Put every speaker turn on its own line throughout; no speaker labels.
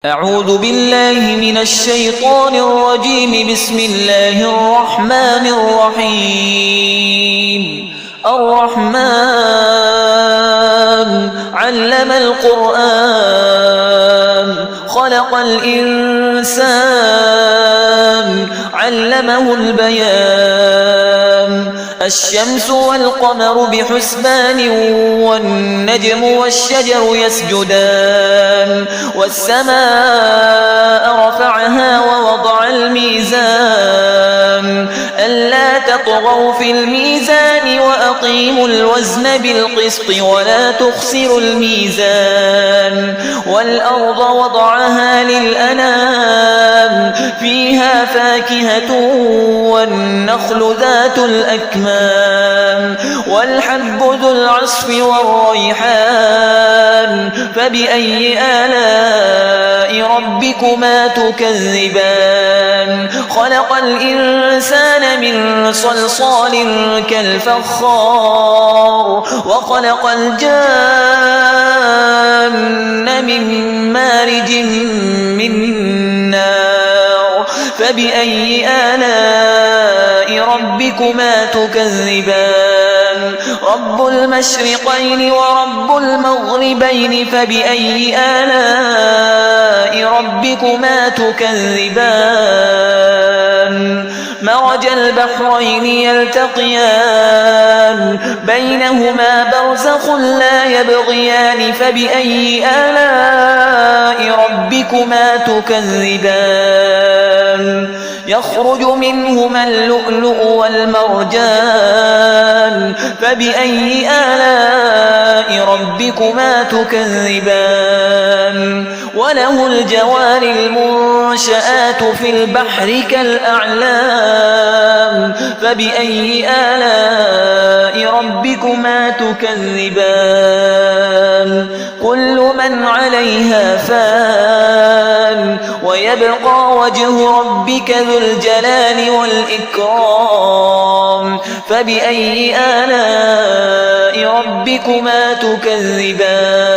أعوذ بالله من الشيطان الرجيم. بسم الله الرحمن الرحيم. الرحمن علم القرآن خلق الإنسان علمه البيان. الشمس والقمر بحسبان والنجم والشجر يسجدان. والسماء رفعها ووضع الميزان ألا تطغوا في الميزان وأقيموا الوزن بالقسط ولا تخسروا الميزان. والأرض وضعها للأنام فيها فاكهة والنخل ذات الأكمام والحب ذو العصف والريحان. فبأي آلاء ربكما تكذبان؟ خلق الإنسان من صلصال كالفخار وخلق الجان من مارج من نار. فبأي آلاء ربكما تكذبان؟ رب المشرقين ورب المغربين. فبأي آلاء ربكما تكذبان؟ مرج البحرين يلتقيان بينهما برزخ لا يبغيان. فبأي آلاء ربكما تكذبان؟ يخرج منهما اللؤلؤ والمرجان. فبأي آلاء ربكما تكذبان؟ وله الجوار المنشآت في البحر كالأعلام. فبأي آلاء ربكما تكذبان؟ كل من عليها فان ويبقى وجه ربك ذو الجلال والإكرام. فبأي آلاء ربكما تكذبان؟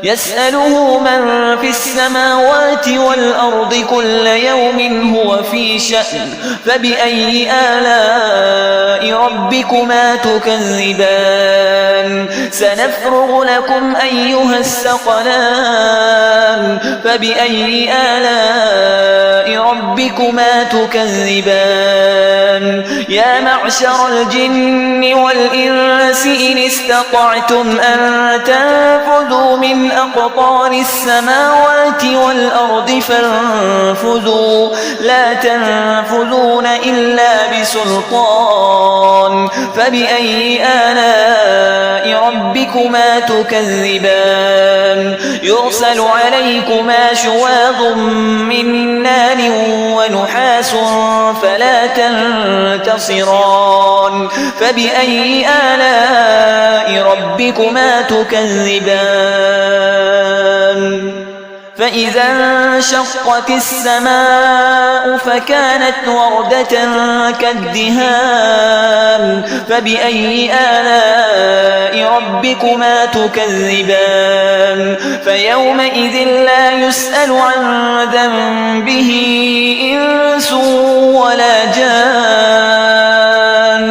يسأله من في السماوات والأرض كل يوم هو في شأن. فبأي آلاء ربكما تكذبان؟ سنفرغ لكم أيها الثقلان. فبأي آلاء ربكما تكذبان؟ يا معشر الجن والإنس إن استطعتم أن تنفذوا من أقطار السماوات والأرض فانفذوا لا تنفذون إلا بسلطان. فبأي آلاء ربكما تكذبان؟ يرسل عليكما شواظ من نار ونحاس فلا تنتصران. فبأي آلاء ربكما تكذبان؟ فإذا انشقت السماء فكانت وردة كالدهان. فبأي آلاء ربكما تكذبان؟ فيومئذ لا يسأل عن ذنبه إنس ولا جان.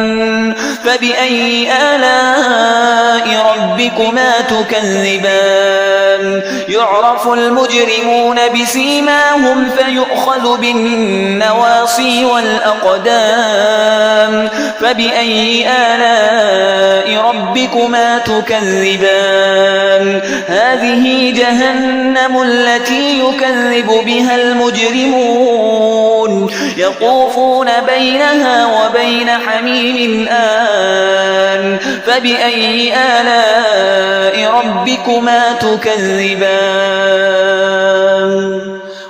فبأي آلاء ربكما تكذبان؟ يعرف المجرمون بسيماهم فيؤخذ بالنواصي والأقدام. فبأي آلاء ربكما تكذبان؟ هذه جهنم التي يكذب بها المجرمون يطوفون بينها وبين حميم آن. فبأي آلاء ربكما تكذبان؟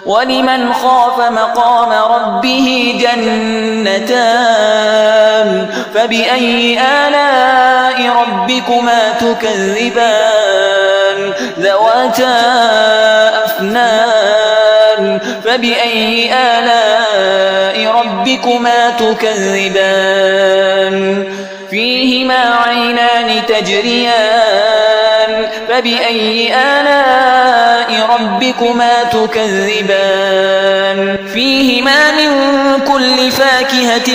ولمن خاف مقام ربه جنتان. فبأي آلاء ربكما تكذبان؟ ذواتا أفنان. فبأي آلاء ربكما تكذبان؟ فيهما عينان تجريان. فبأي آلاء ربكما تكذبان فيهما من كل فاكهة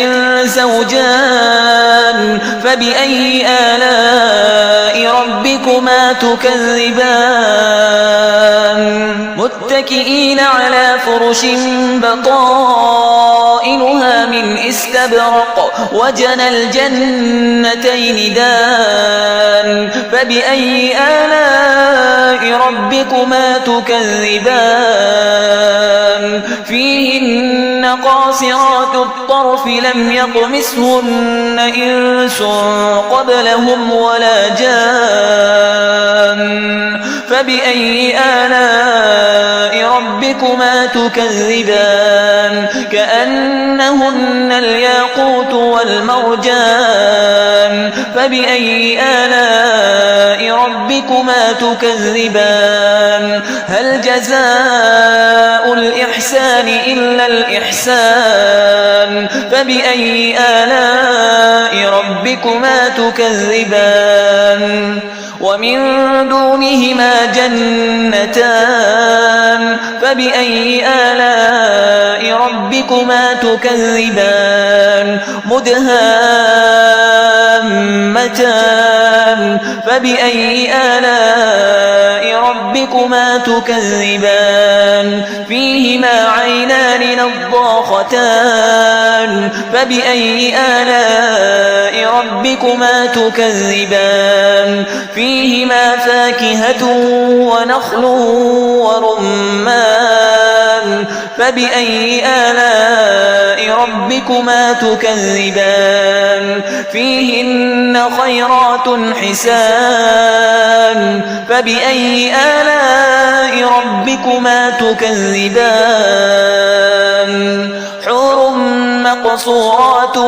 زوجان فبأي آلاء ربكما تكذبان متكئين على فرش بطائنها من استبرق وجنى الجنتين دان فبأي آلاء ربكما تكذبان فيهن قاصرات الطرف لم يطمثهن إنس قبلهم ولا جان فبأي آلاء ربكما تكذبان كأنهن الياقوت والمرجان فبأي آلاء ربكما تكذبان هل جزاء الإحسان إلا الإحسان فبأي آلاء ربكما تكذبان ومن دونهما جنتان فبأي آلاء ربكما تكذبان مدهامتان فبأي آلاء ربكما تكذبان فيهما عينان نضاختان فبأي آلاء ربكما تكذبان فيهما فاكهة ونخل ورمان فبأي آلاء ربكما تكذبان فيهن خيرات حسان فبأي آلاء ربكما تكذبان حور مقصورات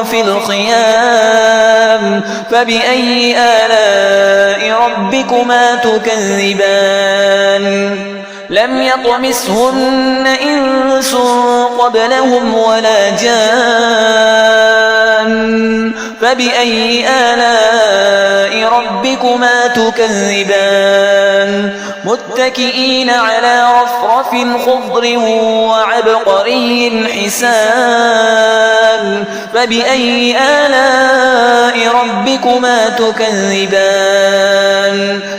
في الخيام فبأي آلاء ربكما تكذبان لم يطمثهن إنس قبلهم ولا جان فبأي آلاء ربكما تكذبان متكئين على رفرف خضر وعبقري حسان فبأي آلاء ربكما تكذبان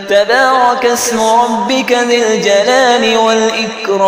تبارك اسم ربك ذي الجلال والإكرام